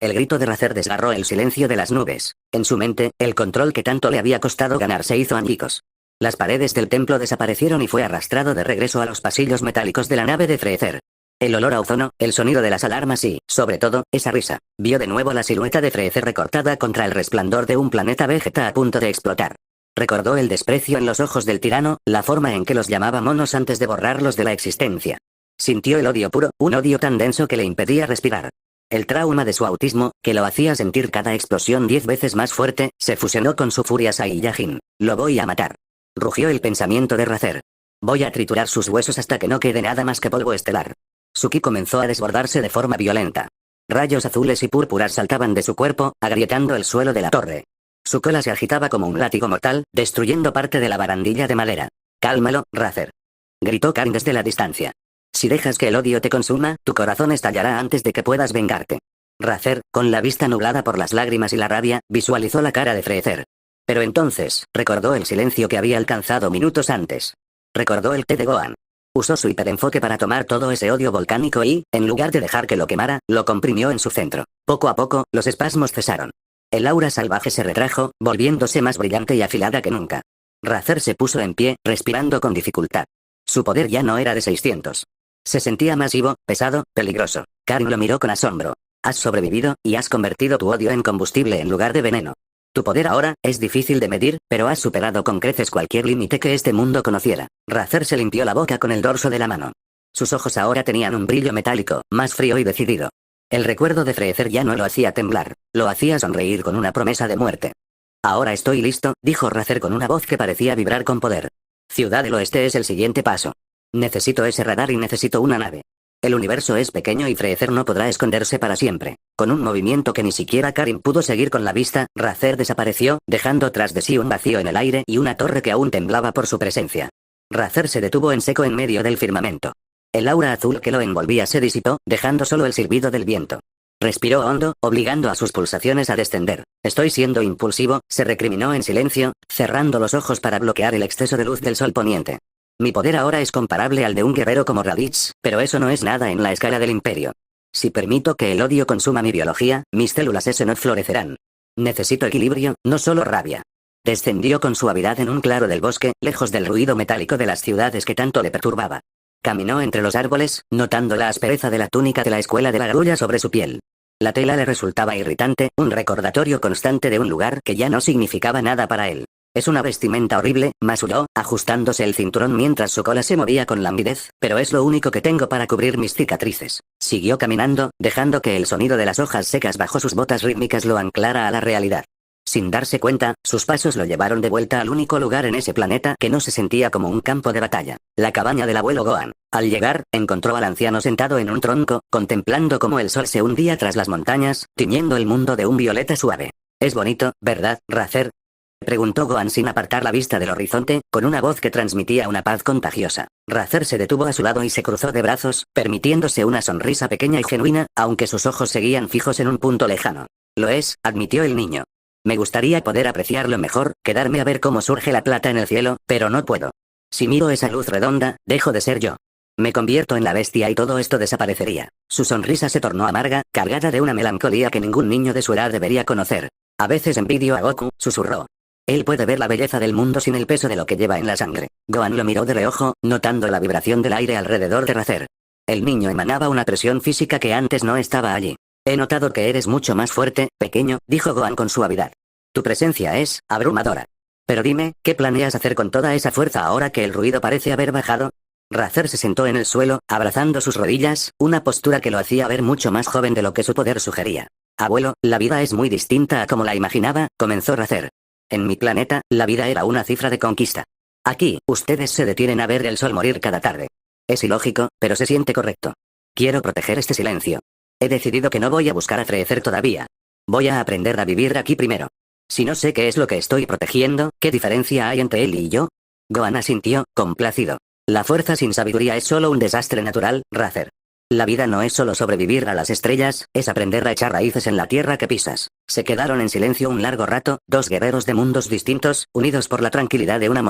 El grito de Razer desgarró el silencio de las nubes. En su mente, el control que tanto le había costado ganar se hizo añicos. Las paredes del templo desaparecieron y fue arrastrado de regreso a los pasillos metálicos de la nave de Freezer. El olor a ozono, el sonido de las alarmas y, sobre todo, esa risa. Vio de nuevo la silueta de Freezer recortada contra el resplandor de un planeta Vegeta a punto de explotar. Recordó el desprecio en los ojos del tirano, la forma en que los llamaba monos antes de borrarlos de la existencia. Sintió el odio puro, un odio tan denso que le impedía respirar. El trauma de su autismo, que lo hacía sentir cada explosión 10 veces más fuerte, se fusionó con su furia Saiyajin. Lo voy a matar. Rugió el pensamiento de Razer. Voy a triturar sus huesos hasta que no quede nada más que polvo estelar. Su ki comenzó a desbordarse de forma violenta. Rayos azules y púrpuras saltaban de su cuerpo, agrietando el suelo de la torre. Su cola se agitaba como un látigo mortal, destruyendo parte de la barandilla de madera. Cálmalo, Razer. Gritó Karin desde la distancia. Si dejas que el odio te consuma, tu corazón estallará antes de que puedas vengarte. Razer, con la vista nublada por las lágrimas y la rabia, visualizó la cara de Freezer. Pero entonces, recordó el silencio que había alcanzado minutos antes. Recordó el té de Gohan. Usó su hiperenfoque para tomar todo ese odio volcánico y, en lugar de dejar que lo quemara, lo comprimió en su centro. Poco a poco, los espasmos cesaron. El aura salvaje se retrajo, volviéndose más brillante y afilada que nunca. Razer se puso en pie, respirando con dificultad. Su poder ya no era de 600. Se sentía masivo, pesado, peligroso. Karin lo miró con asombro. Has sobrevivido, y has convertido tu odio en combustible en lugar de veneno. Tu poder ahora es difícil de medir, pero has superado con creces cualquier límite que este mundo conociera. Razer se limpió la boca con el dorso de la mano. Sus ojos ahora tenían un brillo metálico, más frío y decidido. El recuerdo de Freezer ya no lo hacía temblar, lo hacía sonreír con una promesa de muerte. Ahora estoy listo, dijo Razer con una voz que parecía vibrar con poder. Ciudad del Oeste es el siguiente paso. Necesito ese radar y necesito una nave. El universo es pequeño y Freezer no podrá esconderse para siempre. Con un movimiento que ni siquiera Karin pudo seguir con la vista, Razer desapareció, dejando tras de sí un vacío en el aire y una torre que aún temblaba por su presencia. Razer se detuvo en seco en medio del firmamento. El aura azul que lo envolvía se disipó, dejando solo el silbido del viento. Respiró hondo, obligando a sus pulsaciones a descender. Estoy siendo impulsivo, se recriminó en silencio, cerrando los ojos para bloquear el exceso de luz del sol poniente. Mi poder ahora es comparable al de un guerrero como Raditz, pero eso no es nada en la escala del imperio. Si permito que el odio consuma mi biología, mis células no florecerán. Necesito equilibrio, no solo rabia. Descendió con suavidad en un claro del bosque, lejos del ruido metálico de las ciudades que tanto le perturbaba. Caminó entre los árboles, notando la aspereza de la túnica de la escuela de la grulla sobre su piel. La tela le resultaba irritante, un recordatorio constante de un lugar que ya no significaba nada para él. Es una vestimenta horrible, masulló, ajustándose el cinturón mientras su cola se movía con languidez, pero es lo único que tengo para cubrir mis cicatrices. Siguió caminando, dejando que el sonido de las hojas secas bajo sus botas rítmicas lo anclara a la realidad. Sin darse cuenta, sus pasos lo llevaron de vuelta al único lugar en ese planeta que no se sentía como un campo de batalla, la cabaña del abuelo Gohan. Al llegar, encontró al anciano sentado en un tronco, contemplando cómo el sol se hundía tras las montañas, tiñendo el mundo de un violeta suave. Es bonito, ¿verdad, Razer? Preguntó Gohan sin apartar la vista del horizonte, con una voz que transmitía una paz contagiosa. Razer se detuvo a su lado y se cruzó de brazos, permitiéndose una sonrisa pequeña y genuina, aunque sus ojos seguían fijos en un punto lejano. Lo es, admitió el niño. Me gustaría poder apreciarlo mejor, quedarme a ver cómo surge la plata en el cielo, pero no puedo. Si miro esa luz redonda, dejo de ser yo. Me convierto en la bestia y todo esto desaparecería. Su sonrisa se tornó amarga, cargada de una melancolía que ningún niño de su edad debería conocer. A veces envidio a Goku, susurró. Él puede ver la belleza del mundo sin el peso de lo que lleva en la sangre. Gohan lo miró de reojo, notando la vibración del aire alrededor de Razer. El niño emanaba una presión física que antes no estaba allí. He notado que eres mucho más fuerte, pequeño, dijo Gohan con suavidad. Tu presencia es abrumadora. Pero dime, ¿qué planeas hacer con toda esa fuerza ahora que el ruido parece haber bajado? Razer se sentó en el suelo, abrazando sus rodillas, una postura que lo hacía ver mucho más joven de lo que su poder sugería. Abuelo, la vida es muy distinta a como la imaginaba, comenzó Razer. En mi planeta, la vida era una cifra de conquista. Aquí, ustedes se detienen a ver el sol morir cada tarde. Es ilógico, pero se siente correcto. Quiero proteger este silencio. He decidido que no voy a buscar a Freezer todavía. Voy a aprender a vivir aquí primero. Si no sé qué es lo que estoy protegiendo, ¿qué diferencia hay entre él y yo? Gohan asintió, complacido. La fuerza sin sabiduría es solo un desastre natural, Razer. La vida no es solo sobrevivir a las estrellas, es aprender a echar raíces en la tierra que pisas. Se quedaron en silencio un largo rato, dos guerreros de mundos distintos, unidos por la tranquilidad de una montaña.